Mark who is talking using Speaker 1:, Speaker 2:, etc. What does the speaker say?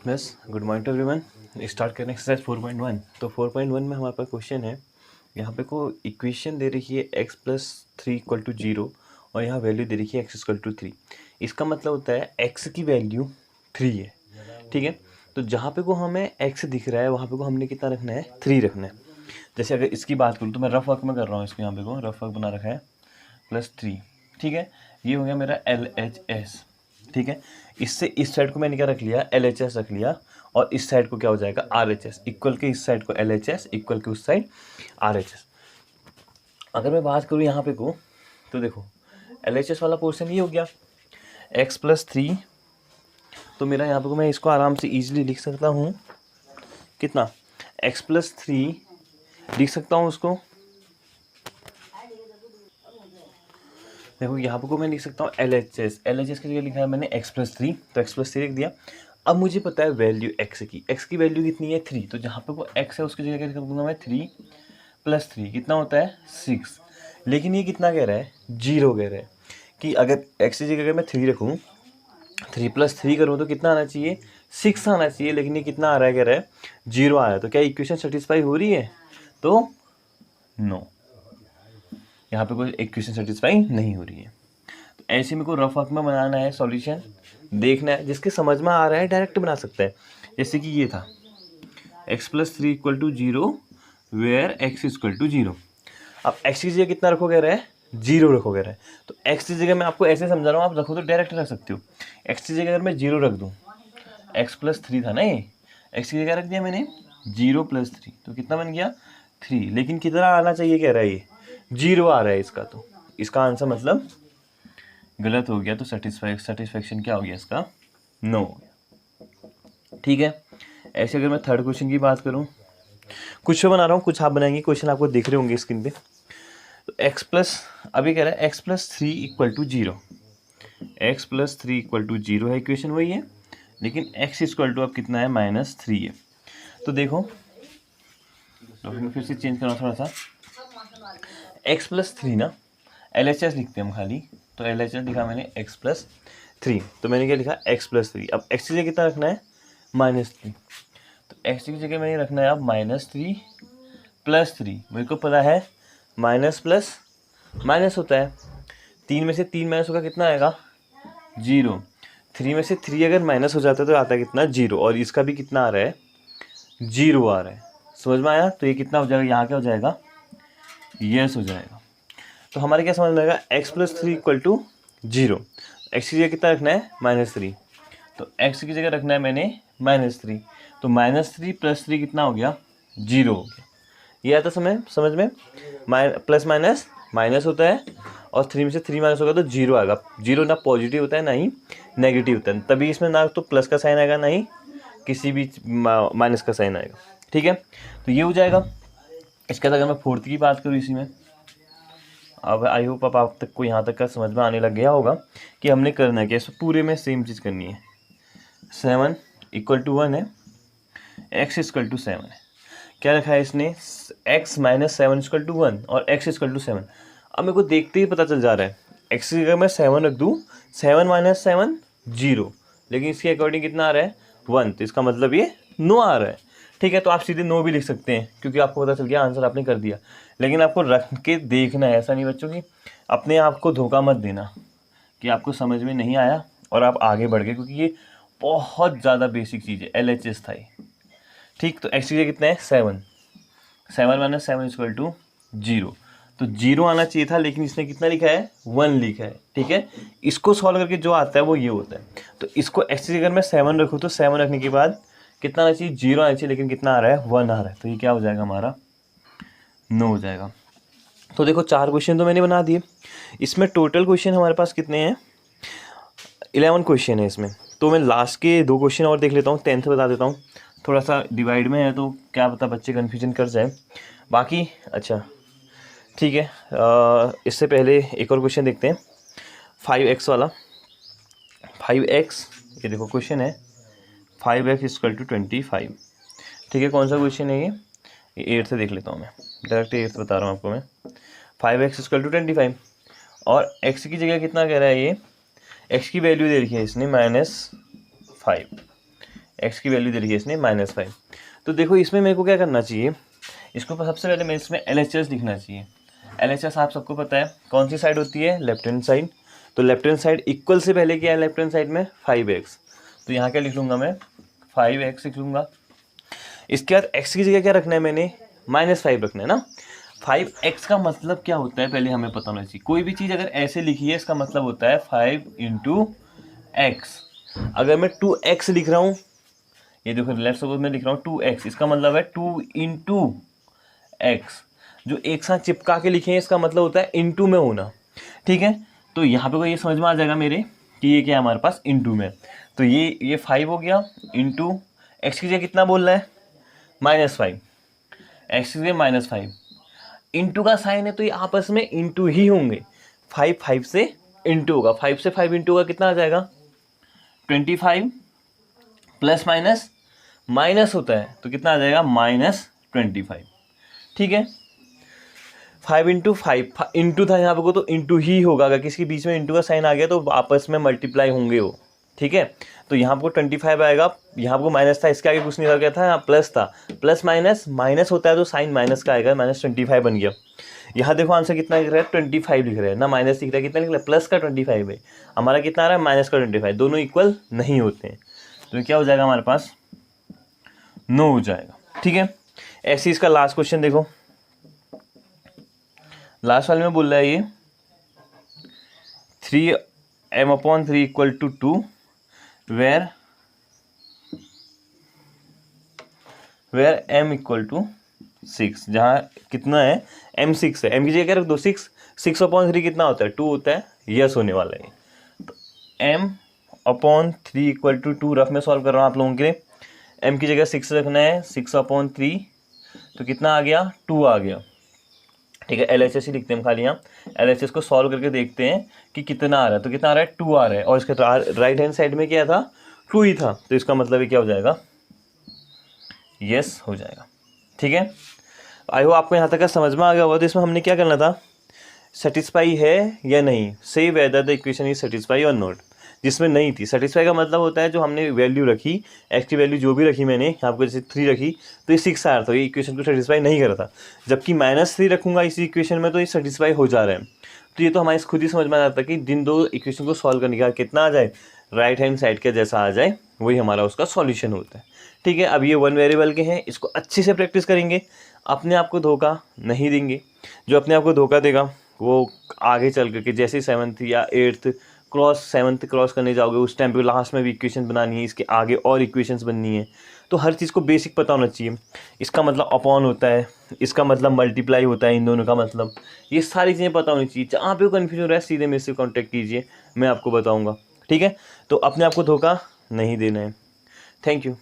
Speaker 1: बस good morning to everyone. Start करें exercise 4.1। तो 4.1 में हमारे पास क्वेश्चन है, यहाँ पे को इक्वेशन दे रखी है x प्लस 3 इक्वल टू 0 और यहाँ वैल्यू दे रखी है x इक्वल टू 3। इसका मतलब होता है x की वैल्यू 3 है, ठीक है। तो जहाँ पे को हमें x दिख रहा है वहाँ पे को हमने कितना रखना है, 3 रखना है। जैसे अगर इसकी बात करूँ तो मैं रफ वर्क में कर रहा हूँ, इसको यहाँ पे को रफ वर्क बना रखा है +3, ठीक है। ये हो गया मेरा LHS, ठीक है। इससे इस साइड को मैंने क्या रख लिया, LHS रख लिया, और इस साइड को क्या हो जाएगा, RHS। इक्वल के इस साइड को LHS, इक्वल के उस साइड RHS। अगर मैं बात करूँ यहाँ पे को, तो देखो LHS वाला पोर्शन ये हो गया x प्लस 3। तो मेरा यहाँ पे को मैं इसको आराम से ईजिली लिख सकता हूँ, कितना, x प्लस 3 लिख सकता हूँ उसको। देखो यहाँ पे को मैं लिख सकता हूँ LHS की जगह लिखा है मैंने x प्लस 3, तो x प्लस 3 लिख दिया। अब मुझे पता है वैल्यू x की वैल्यू कितनी है, 3। तो जहाँ पे वो x है उसकी जगह क्या लिख दूंगा मैं, 3 प्लस 3 कितना होता है, 6। लेकिन ये कितना कह रहा है, 0 कह रहा है। कि अगर x की जगह अगर मैं 3 रखूँ, 3 प्लस 3 करूँ तो कितना आना चाहिए, 6 आना चाहिए। लेकिन ये कितना आ रहा है, कह रहा है 0 आ रहा है। तो क्या इक्वेशन सेटिस्फाई हो रही है, तो नो, यहाँ पे कोई इक्वेशन सेटिस्फाई नहीं हो रही है। तो ऐसे में को रफ वर्क में बनाना है, सॉल्यूशन देखना है, जिसके समझ में आ रहा है डायरेक्ट बना सकता है। जैसे कि ये था x plus 3 equal to 0 where x equal to 0। अब x की जगह कितना रखोगे, रहे 0 रखोगे रहे। तो x की जगह मैं आपको ऐसे समझा रहा हूँ, आप रखो तो डायरेक्ट रख सकते हो। x की जगह अगर मैं 0 रख दूँ, x प्लस 3 था ना ये, x की जगह रख दिया मैंने 0 प्लस 3, तो कितना बन गया 3। लेकिन कितना आना चाहिए कह रहा है, ये 0 आ रहा है इसका। तो इसका आंसर मतलब गलत हो गया। तो सेटिस्फैक्शन क्या हो गया इसका, नो हो गया, ठीक है। ऐसे अगर मैं थर्ड क्वेश्चन की बात करूं, कुछ बना रहा हूँ, कुछ आप बनाएंगे, क्वेश्चन आपको दिख रहे होंगे स्क्रीन पे। तो x प्लस, अभी कह रहा है x plus 3 equal to 0, x plus 3 equal to 0 है, इक्वेशन वही है। लेकिन x इक्वल टू अब कितना है, -3 है। तो देखो डॉक्यूमेंट फिर से चेंज करना थोड़ा सा। x प्लस 3 ना, LHS लिखते हैं हम खाली, तो LHS लिखा मैंने x प्लस 3। तो मैंने क्या लिखा, x प्लस 3। अब x की जगह कितना रखना है, -3। तो x की जगह मैंने रखना है अब -3 प्लस 3। मेरे को पता है माइनस प्लस माइनस होता है, 3 में से 3 माइनस होगा, कितना आएगा 0। 3 में से 3 अगर माइनस हो जाता है तो आता है कितना, 0। और इसका भी कितना आ रहा है, 0 आ रहा है। समझ में आया। तो ये कितना हो जाएगा, यहाँ क्या हो जाएगा, यस हो जाएगा। तो हमारे क्या समझ में आएगा, x plus 3 equal to 0। X की जगह कितना रखना है, -3। तो x की जगह रखना है मैंने -3। तो -3 प्लस 3 कितना हो गया, 0 हो गया। ये आता समझ में, प्लस माइनस माइनस होता है, और 3 में से 3 माइनस होगा तो 0 आएगा। 0 ना पॉजिटिव होता है ना ही नेगेटिव होता है, तभी इसमें ना तो प्लस का साइन आएगा ना ही किसी भी माइनस का साइन आएगा, ठीक है। तो ये हो जाएगा। इसके बाद अगर मैं फोर्थ की बात करूँ इसी में, अब आई होप आप तक को यहाँ तक का समझ में आने लग गया होगा कि हमने करना है क्या। इसमें पूरे में सेम चीज़ करनी है। 7 इक्वल टू 1 है, x इक्वल टू 7 है। क्या रखा है इसने, x माइनस 7 इक्वल टू 1 और x इक्वल टू 7। अब मेरे को देखते ही पता चल जा रहा है, x की जगह मैं 7 रख दूँ, 7 माइनस 7 0, लेकिन इसके अकॉर्डिंग कितना आ रहा है, 1। तो इसका मतलब ये नो आ रहा है, ठीक है। तो आप सीधे नो भी लिख सकते हैं, क्योंकि आपको पता चल गया आंसर आपने कर दिया। लेकिन आपको रख के देखना है, ऐसा नहीं बच्चों की अपने आप को धोखा मत देना कि आपको समझ में नहीं आया और आप आगे बढ़ गए, क्योंकि ये बहुत ज़्यादा बेसिक चीज़ है। LHS था ये, ठीक। तो x की जगह कितना है, 7 माइनस 7 इक्वल टू 0। तो 0 आना चाहिए था, लेकिन इसने कितना लिखा है, 1 लिखा है, ठीक है। इसको सॉल्व करके जो आता है वो ये होता है। तो इसको x की जगह मैं 7 रखूँ तो 7 रखने के बाद कितना आना चाहिए, 0 आना चाहिए, लेकिन कितना आ रहा है, 1 आ रहा है। तो ये क्या हो जाएगा, हमारा नो हो जाएगा। तो देखो 4 क्वेश्चन तो मैंने बना दिए। इसमें टोटल क्वेश्चन हमारे पास कितने हैं, 11 क्वेश्चन है इसमें। तो मैं लास्ट के 2 क्वेश्चन और देख लेता हूँ, 10th बता देता हूँ। थोड़ा सा डिवाइड में है तो क्या पता बच्चे कन्फ्यूजन कर जाए। बाकी अच्छा ठीक है, इससे पहले एक और क्वेश्चन देखते हैं, 5x वाला। 5x, ये देखो क्वेश्चन है 5x इक्वल टू 25, ठीक है। कौन सा क्वेश्चन है ये 8th से देख लेता हूँ मैं, डायरेक्ट 8th बता रहा हूँ आपको मैं। 5x इक्वल टू 25 और x की जगह कितना कह रहा है, ये x की वैल्यू दे रखी है इसने -5, एक्स की वैल्यू दे रखी है इसने -5। तो देखो इसमें मेरे को क्या करना चाहिए, इसको सबसे पहले मैं इसमें LHS लिखना चाहिए। LHS आप सबको पता है कौन सी साइड होती है, लेफ्ट हैंड साइड। तो लेफ्ट हैंड साइड इक्वल से पहले क्या है लेफ्ट हैंड साइड में 5x, तो यहाँ क्या लिख लूँगा मैं 5x लिख लूँगा। इसके बाद x की जगह क्या रखना है मैंने, -5 रखना है ना। 5x का मतलब क्या होता है पहले हमें पता होना चाहिए। कोई भी चीज़ अगर ऐसे लिखी है इसका मतलब होता है 5 × x। अगर मैं 2x लिख रहा हूँ, ये देखो लेफ्ट सपोज में लिख रहा हूँ 2x, इसका मतलब है 2 × x। जो एक साथ चिपका के लिखे हैं इसका मतलब होता है इनटू में होना, ठीक है। तो यहाँ पे को ये समझ में आ जाएगा मेरे कि ये क्या है हमारे पास इनटू में। तो ये 5 हो गया इंटू एक्स की जगह कितना बोल रहा है -5, एक्स की जगह -5, इंटू का साइन है तो ये आपस में इंटू ही होंगे। 5 से इंटू होगा, 5 से 5 इंटू होगा कितना आ जाएगा 25, प्लस माइनस माइनस होता है तो कितना आ जाएगा -25, ठीक है। 5 × 5 इंटू था यहाँ पे को तो इंटू ही होगा, अगर किसी के बीच में इंटू का साइन आ गया तो आपस में मल्टीप्लाई होंगे वो, ठीक है। तो यहाँ पर 25 आएगा, यहाँ पर माइनस था इसके आगे कुछ नहीं गया था, यहाँ प्लस था, प्लस माइनस माइनस होता है तो साइन माइनस का आएगा, -25 बन गया। यहाँ देखो आंसर कितना लिख रहा है 25 लिख रहा है ना, माइनस लिख रहा है कितना लिख रहा है प्लस का 25 है, हमारा कितना आ रहा है माइनस का 25, दोनों इक्वल नहीं होते हैं तो क्या हो जाएगा हमारे पास 9 हो जाएगा, ठीक है। ऐसे इसका लास्ट क्वेश्चन देखो, लास्ट वाले में बोल रहा है ये 3m/3 = 2 वेयर m = 6, जहाँ कितना है m 6 है, m की जगह क्या रख दो 6, 6/3 कितना होता है 2 होता है, यस होने वाला है। तो m/3 = 2 रफ में सॉल्व कर रहा हूँ आप लोगों के लिए। m की जगह 6 रखना है, 6/3 तो कितना आ गया 2 आ गया, ठीक है। LHS ही लिखते हैं हम खाली यहाँ, LHS को सॉल्व करके देखते हैं कि कितना आ रहा है, तो कितना आ रहा है 2 आ रहा है, और इसके राइट हैंड साइड में क्या था 2 ही था, तो इसका मतलब ये क्या हो जाएगा यस हो जाएगा, ठीक है। आई होप आपको यहाँ तक का समझ में आ गया होगा। तो इसमें हमने क्या करना था, सेटिस्फाई है या नहीं, से whether the equation is satisfy और नॉट। जिसमें नहीं थी, सेटिस्फाई का मतलब होता है जो हमने वैल्यू रखी, एक्स की वैल्यू जो भी रखी मैंने यहाँ पर जैसे 3 रखी तो ये 6 आ रहा था, ये इक्वेशन को सेटिस्फाई नहीं कर रहा था। जबकि -3 रखूँगा इसी इक्वेशन में तो ये सेटिस्फाई हो जा रहा है। तो ये तो हमारे खुद ही समझ में आ जाता है कि जिन दो इक्वेशन को सॉल्व करने का कितना आ जाए राइट हैंड साइड के जैसा आ जाए वही हमारा उसका सॉल्यूशन होता है, ठीक है। अब ये 1 वेरिएबल के हैं, इसको अच्छे से प्रैक्टिस करेंगे, अपने आप को धोखा नहीं देंगे। जो अपने आप को धोखा देगा वो आगे चल करके जैसे 7th या 8th 7th क्रॉस करने जाओगे उस टाइम पे लास्ट में भी इक्वेशन बनानी है, इसके आगे और इक्वेशंस बननी है। तो हर चीज़ को बेसिक पता होना चाहिए। इसका मतलब अपॉन होता है, इसका मतलब मल्टीप्लाई होता है, इन दोनों का मतलब, ये सारी चीज़ें पता होनी चाहिए। जहाँ पे कन्फ्यूजन हो रहा है सीधे मेरे से कॉन्टैक्ट कीजिए, मैं आपको बताऊँगा, ठीक है। तो अपने आप को धोखा नहीं देना है। Thank you.